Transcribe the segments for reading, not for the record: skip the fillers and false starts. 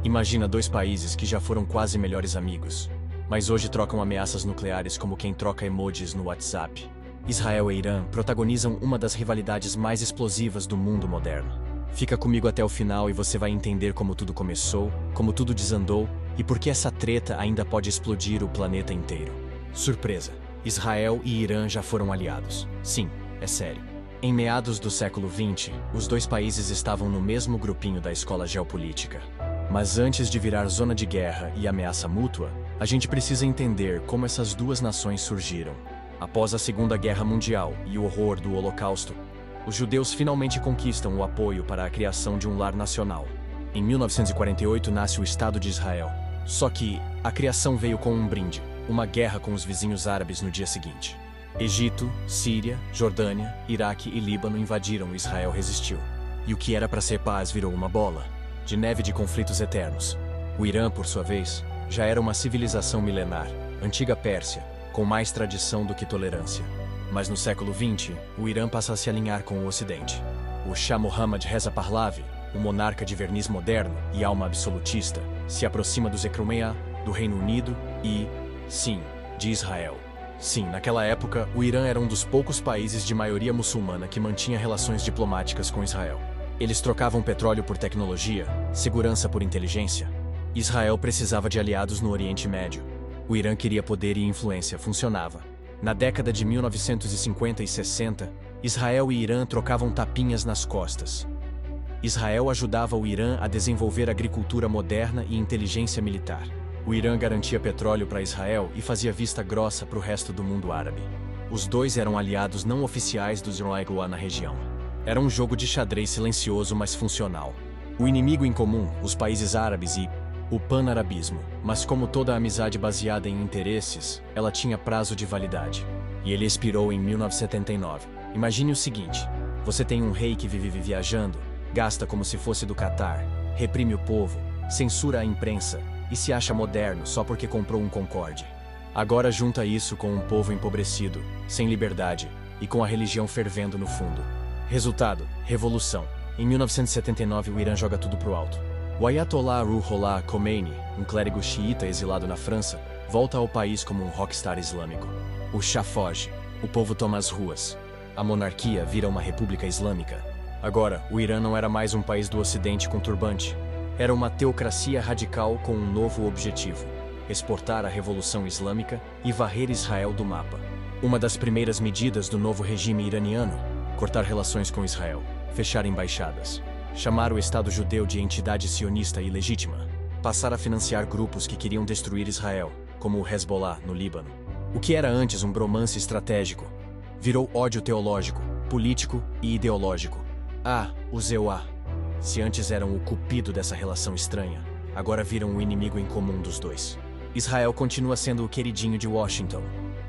Imagina dois países que já foram quase melhores amigos, mas hoje trocam ameaças nucleares como quem troca emojis no WhatsApp. Israel e Irã protagonizam uma das rivalidades mais explosivas do mundo moderno. Fica comigo até o final e você vai entender como tudo começou, como tudo desandou e por que essa treta ainda pode explodir o planeta inteiro. Surpresa! Israel e Irã já foram aliados. Sim, é sério. Em meados do século XX, os dois países estavam no mesmo grupinho da escola geopolítica. Mas antes de virar zona de guerra e ameaça mútua, a gente precisa entender como essas duas nações surgiram. Após a Segunda Guerra Mundial e o horror do Holocausto, os judeus finalmente conquistam o apoio para a criação de um lar nacional. Em 1948 nasce o Estado de Israel. Só que a criação veio com um brinde, uma guerra com os vizinhos árabes no dia seguinte. Egito, Síria, Jordânia, Iraque e Líbano invadiram e Israel resistiu. E o que era para ser paz virou uma bola de neve de conflitos eternos. O Irã, por sua vez, já era uma civilização milenar, antiga Pérsia, com mais tradição do que tolerância. Mas no século XX, o Irã passa a se alinhar com o Ocidente. O Shah Mohammad Reza Pahlavi, um monarca de verniz moderno e alma absolutista, se aproxima dos Ekrumea, do Reino Unido e, sim, de Israel. Sim, naquela época, o Irã era um dos poucos países de maioria muçulmana que mantinha relações diplomáticas com Israel. Eles trocavam petróleo por tecnologia, segurança por inteligência. Israel precisava de aliados no Oriente Médio. O Irã queria poder e influência, funcionava. Na década de 1950 e 60, Israel e Irã trocavam tapinhas nas costas. Israel ajudava o Irã a desenvolver agricultura moderna e inteligência militar. O Irã garantia petróleo para Israel e fazia vista grossa para o resto do mundo árabe. Os dois eram aliados não oficiais dos Irã na região. Era um jogo de xadrez silencioso, mas funcional. O inimigo em comum, os países árabes e o pan-arabismo. Mas como toda amizade baseada em interesses, ela tinha prazo de validade. E ele expirou em 1979. Imagine o seguinte: você tem um rei que vive viajando, gasta como se fosse do Catar, reprime o povo, censura a imprensa e se acha moderno só porque comprou um Concorde. Agora junta isso com um povo empobrecido, sem liberdade e com a religião fervendo no fundo. Resultado: revolução. Em 1979 o Irã joga tudo pro alto. O Ayatollah Ruhollah Khomeini, um clérigo xiita exilado na França, volta ao país como um rockstar islâmico. O Shah foge, o povo toma as ruas. A monarquia vira uma república islâmica. Agora, o Irã não era mais um país do Ocidente com turbante. Era uma teocracia radical com um novo objetivo: exportar a Revolução Islâmica e varrer Israel do mapa. Uma das primeiras medidas do novo regime iraniano: cortar relações com Israel, fechar embaixadas, chamar o Estado judeu de entidade sionista ilegítima, passar a financiar grupos que queriam destruir Israel, como o Hezbollah no Líbano. O que era antes um bromance estratégico virou ódio teológico, político e ideológico. Os EUA, se antes eram o cupido dessa relação estranha, agora viram o inimigo em comum dos dois. Israel continua sendo o queridinho de Washington.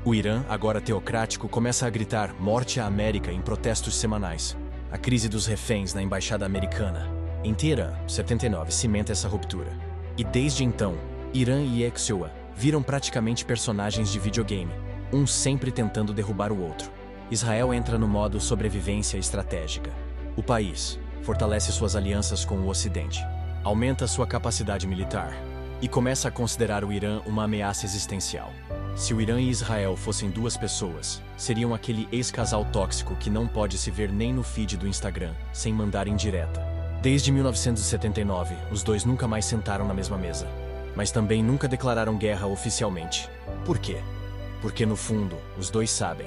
O Irã, agora teocrático, começa a gritar "Morte à América" em protestos semanais. A crise dos reféns na embaixada americana. Em Teherã, 79, cimenta essa ruptura. E desde então, Irã e Exua viram praticamente personagens de videogame, um sempre tentando derrubar o outro. Israel entra no modo sobrevivência estratégica. O país fortalece suas alianças com o Ocidente, aumenta sua capacidade militar e começa a considerar o Irã uma ameaça existencial. Se o Irã e Israel fossem duas pessoas, seriam aquele ex-casal tóxico que não pode se ver nem no feed do Instagram, sem mandar indireta. Desde 1979, os dois nunca mais sentaram na mesma mesa. Mas também nunca declararam guerra oficialmente. Por quê? Porque no fundo, os dois sabem.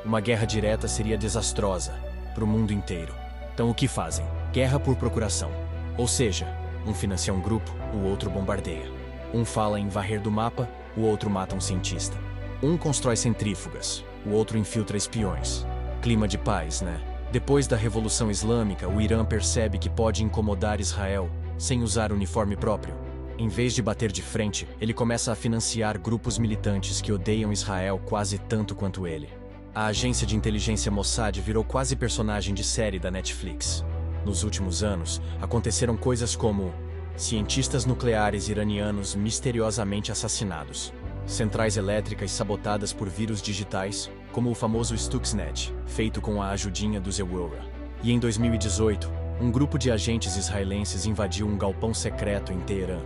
Uma guerra direta seria desastrosa para o mundo inteiro. Então o que fazem? Guerra por procuração. Ou seja, um financia um grupo, o outro bombardeia. Um fala em varrer do mapa, o outro mata um cientista. Um constrói centrífugas, o outro infiltra espiões. Clima de paz, né? Depois da Revolução Islâmica, o Irã percebe que pode incomodar Israel sem usar uniforme próprio. Em vez de bater de frente, ele começa a financiar grupos militantes que odeiam Israel quase tanto quanto ele. A agência de inteligência Mossad virou quase personagem de série da Netflix. Nos últimos anos, aconteceram coisas como cientistas nucleares iranianos misteriosamente assassinados, centrais elétricas sabotadas por vírus digitais, como o famoso Stuxnet, feito com a ajudinha do Zewura. E em 2018, um grupo de agentes israelenses invadiu um galpão secreto em Teherã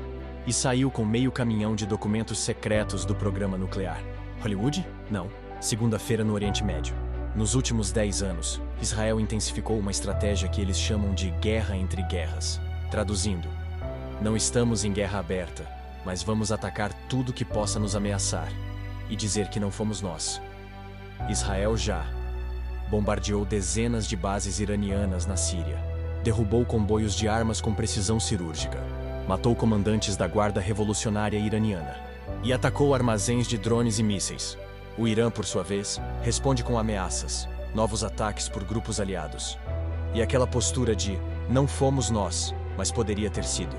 e saiu com meio caminhão de documentos secretos do programa nuclear. Hollywood? Não. Segunda-feira no Oriente Médio. Nos últimos 10 anos, Israel intensificou uma estratégia que eles chamam de guerra entre guerras. Traduzindo, não estamos em guerra aberta, mas vamos atacar tudo que possa nos ameaçar e dizer que não fomos nós. Israel já bombardeou dezenas de bases iranianas na Síria, derrubou comboios de armas com precisão cirúrgica, matou comandantes da Guarda Revolucionária Iraniana e atacou armazéns de drones e mísseis. O Irã, por sua vez, responde com ameaças, novos ataques por grupos aliados. E aquela postura de não fomos nós, mas poderia ter sido.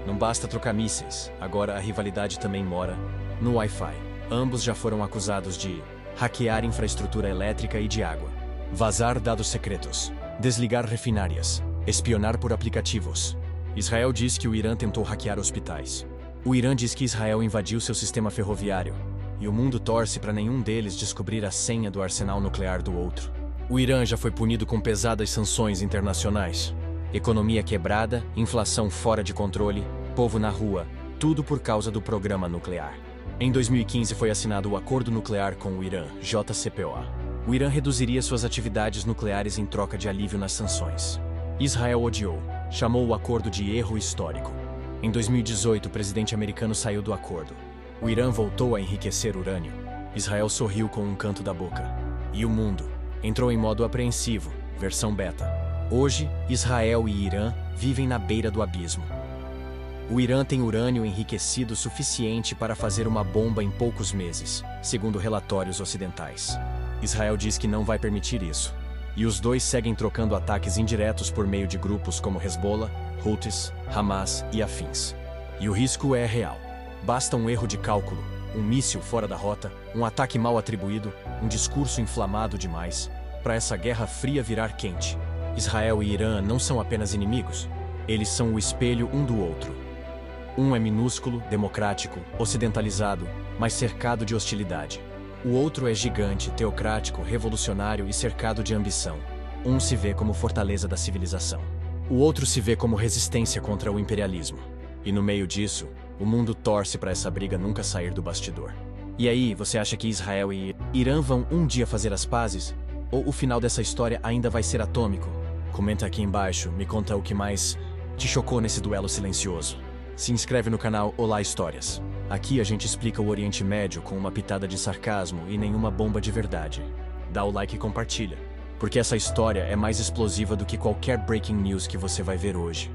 Não basta trocar mísseis, agora a rivalidade também mora no Wi-Fi. Ambos já foram acusados de hackear infraestrutura elétrica e de água, vazar dados secretos, desligar refinárias, espionar por aplicativos. Israel diz que o Irã tentou hackear hospitais. O Irã diz que Israel invadiu seu sistema ferroviário. E o mundo torce para nenhum deles descobrir a senha do arsenal nuclear do outro. O Irã já foi punido com pesadas sanções internacionais. Economia quebrada, inflação fora de controle, povo na rua, tudo por causa do programa nuclear. Em 2015 foi assinado o Acordo Nuclear com o Irã, JCPOA. O Irã reduziria suas atividades nucleares em troca de alívio nas sanções. Israel odiou, chamou o acordo de erro histórico. Em 2018, o presidente americano saiu do acordo. O Irã voltou a enriquecer urânio. Israel sorriu com um canto da boca. E o mundo entrou em modo apreensivo, versão beta. Hoje, Israel e Irã vivem na beira do abismo. O Irã tem urânio enriquecido suficiente para fazer uma bomba em poucos meses, segundo relatórios ocidentais. Israel diz que não vai permitir isso. E os dois seguem trocando ataques indiretos por meio de grupos como Hezbollah, Houthis, Hamas e afins. E o risco é real. Basta um erro de cálculo, um míssil fora da rota, um ataque mal atribuído, um discurso inflamado demais, para essa guerra fria virar quente. Israel e Irã não são apenas inimigos, eles são o espelho um do outro. Um é minúsculo, democrático, ocidentalizado, mas cercado de hostilidade. O outro é gigante, teocrático, revolucionário e cercado de ambição. Um se vê como fortaleza da civilização. O outro se vê como resistência contra o imperialismo. E no meio disso, o mundo torce para essa briga nunca sair do bastidor. E aí, você acha que Israel e Irã vão um dia fazer as pazes? Ou o final dessa história ainda vai ser atômico? Comenta aqui embaixo, me conta o que mais te chocou nesse duelo silencioso. Se inscreve no canal Olá Histórias. Aqui a gente explica o Oriente Médio com uma pitada de sarcasmo e nenhuma bomba de verdade. Dá o like e compartilha, porque essa história é mais explosiva do que qualquer breaking news que você vai ver hoje.